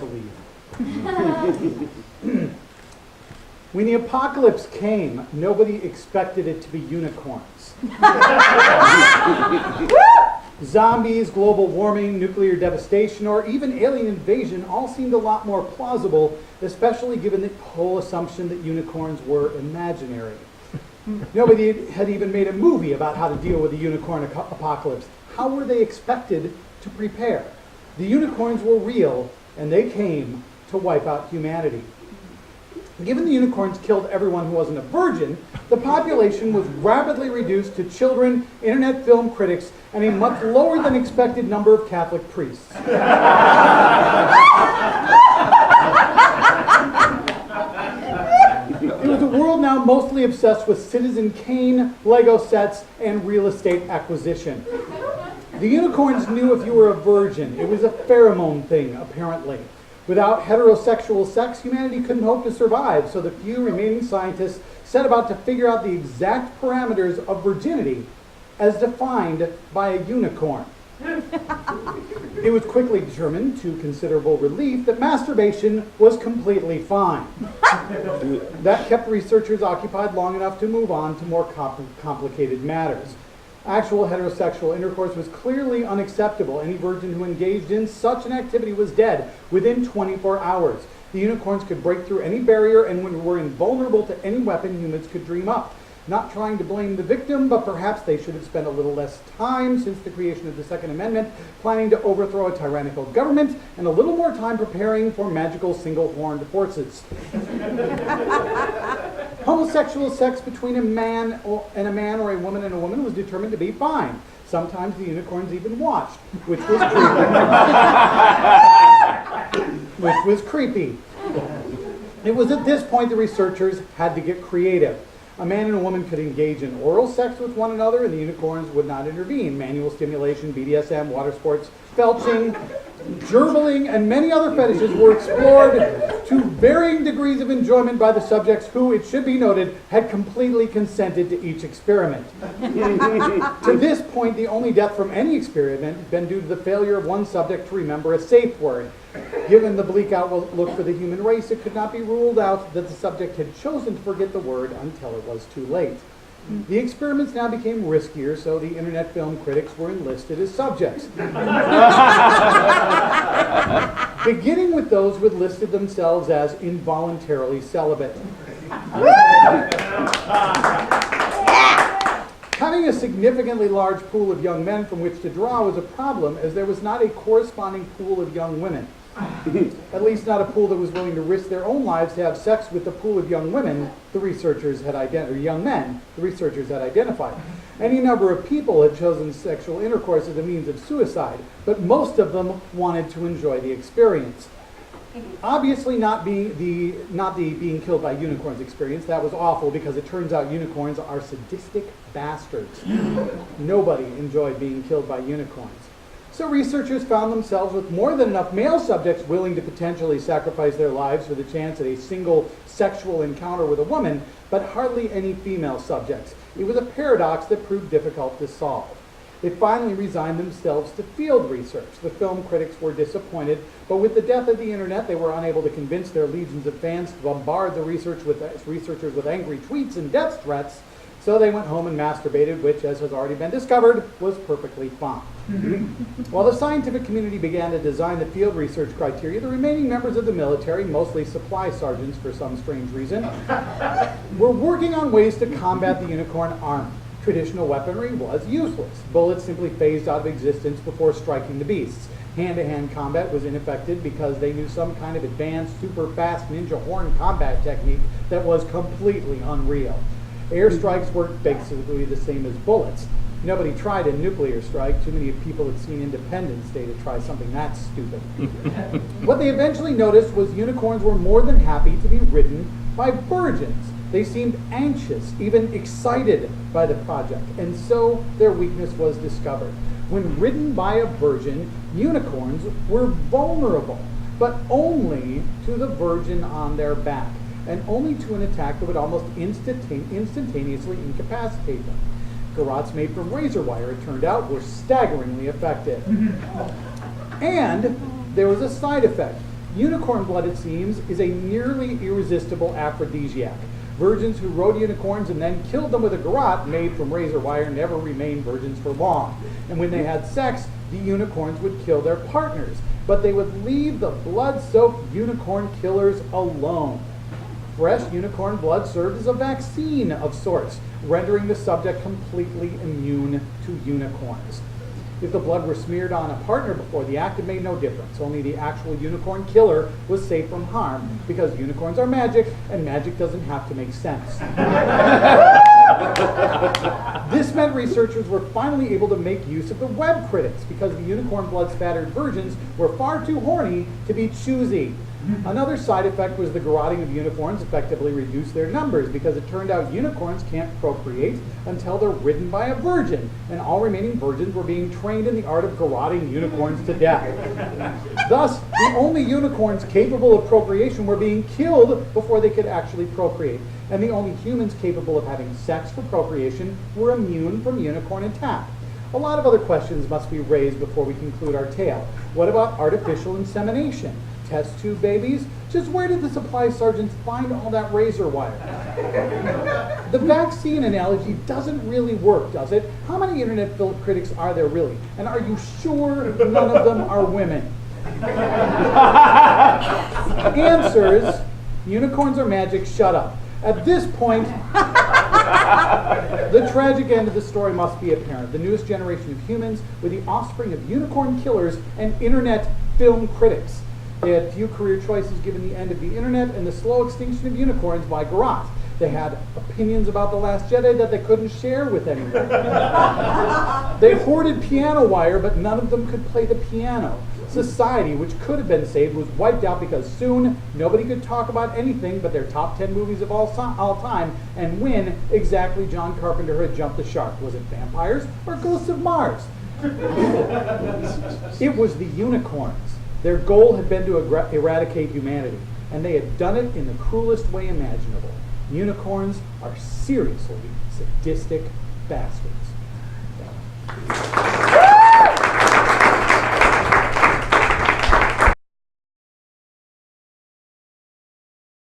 believe. When the apocalypse came, nobody expected it to be unicorns. Zombies, global warming, nuclear devastation, or even alien invasion all seemed a lot more plausible, especially given the whole assumption that unicorns were imaginary. Nobody had even made a movie about how to deal with the unicorn apocalypse. How were they expected to prepare? The unicorns were real, and they came to wipe out humanity. Given the unicorns killed everyone who wasn't a virgin, the population was rapidly reduced to children, internet film critics, and a much lower than expected number of Catholic priests. It was a world now mostly obsessed with Citizen Kane, Lego sets, and real estate acquisition. The unicorns knew if you were a virgin. It was a pheromone thing, apparently. Without heterosexual sex, humanity couldn't hope to survive, so the few remaining scientists set about to figure out the exact parameters of virginity as defined by a unicorn. It was quickly determined, to considerable relief, that masturbation was completely fine. That kept researchers occupied long enough to move on to more complicated matters. Actual heterosexual intercourse was clearly unacceptable. Any virgin who engaged in such an activity was dead within 24 hours. The unicorns could break through any barrier and were invulnerable to any weapon humans could dream up. Not trying to blame the victim, but perhaps they should have spent a little less time since the creation of the Second Amendment planning to overthrow a tyrannical government, and a little more time preparing for magical single-horned horses. Homosexual sex between a man or a woman and a woman was determined to be fine. Sometimes the unicorns even watched, which was creepy. It was at this point the researchers had to get creative. A man and a woman could engage in oral sex with one another, and the unicorns would not intervene. Manual stimulation, BDSM, water sports, felching, gerbling, and many other fetishes were explored to varying degrees of enjoyment by the subjects who, it should be noted, had completely consented to each experiment. To this point, the only death from any experiment had been due to the failure of one subject to remember a safe word. Given the bleak outlook for the human race, it could not be ruled out that the subject had chosen to forget the word until it was too late. The experiments now became riskier, so the internet film critics were enlisted as subjects. Beginning with those who had listed themselves as involuntarily celibate. Having a significantly large pool of young men from which to draw was a problem, as there was not a corresponding pool of young women. At least not a pool that was willing to risk their own lives to have sex with the pool of young women the researchers had young men the researchers had identified. Any number of people had chosen sexual intercourse as a means of suicide, but most of them wanted to enjoy the experience. Obviously not the being killed by unicorns experience. That was awful, because it turns out unicorns are sadistic bastards. Nobody enjoyed being killed by unicorns. So researchers found themselves with more than enough male subjects willing to potentially sacrifice their lives for the chance at a single sexual encounter with a woman, but hardly any female subjects. It was a paradox that proved difficult to solve. They finally resigned themselves to field research. The film critics were disappointed, but with the death of the internet, they were unable to convince their legions of fans to bombard the researchers with angry tweets and death threats, so they went home and masturbated, which, as has already been discovered, was perfectly fine. While the scientific community began to design the field research criteria, the remaining members of the military, mostly supply sergeants for some strange reason, were working on ways to combat the unicorn army. Traditional weaponry was useless. Bullets simply phased out of existence before striking the beasts. Hand-to-hand combat was ineffective because they knew some kind of advanced, super-fast ninja horn combat technique that was completely unreal. Airstrikes worked basically the same as bullets. Nobody tried a nuclear strike. Too many people had seen Independence Day to try something that stupid. What they eventually noticed was unicorns were more than happy to be ridden by virgins. They seemed anxious, even excited by the project, and so their weakness was discovered. When ridden by a virgin, unicorns were vulnerable, but only to the virgin on their back, and only to an attack that would almost instantaneously incapacitate them. Garrots made from razor wire, it turned out, were staggeringly effective. And there was a side effect. Unicorn blood, it seems, is a nearly irresistible aphrodisiac. Virgins who rode unicorns and then killed them with a garrote made from razor wire never remained virgins for long. And when they had sex, the unicorns would kill their partners, but they would leave the blood-soaked unicorn killers alone. Fresh unicorn blood served as a vaccine of sorts, rendering the subject completely immune to unicorns. If the blood were smeared on a partner before the act, it made no difference. Only the actual unicorn killer was safe from harm, because unicorns are magic, and magic doesn't have to make sense. This meant researchers were finally able to make use of the web critics, because the unicorn blood spattered virgins were far too horny to be choosy. Another side effect was the garroting of unicorns effectively reduced their numbers, because it turned out unicorns can't procreate until they're ridden by a virgin, and all remaining virgins were being trained in the art of garroting unicorns to death. Thus, the only unicorns capable of procreation were being killed before they could actually procreate, and the only humans capable of having sex for procreation were immune from unicorn attack. A lot of other questions must be raised before we conclude our tale. What about artificial insemination? Test tube babies? Just where did the supply sergeants find all that razor wire? The vaccine analogy doesn't really work, does it? How many internet critics are there really? And are you sure none of them are women? Answers: unicorns are magic, shut up. At this point, the tragic end of the story must be apparent. The newest generation of humans were the offspring of unicorn killers and internet film critics. They had few career choices given the end of the internet and the slow extinction of unicorns by garrote. They had opinions about The Last Jedi that they couldn't share with anyone. They hoarded piano wire, but none of them could play the piano. Society, which could have been saved, was wiped out because soon nobody could talk about anything but their top 10 movies of all time and when exactly John Carpenter had jumped the shark. Was it vampires or Ghosts of Mars? It was the unicorns. Their goal had been to eradicate humanity, and they had done it in the cruelest way imaginable. Unicorns are seriously sadistic bastards.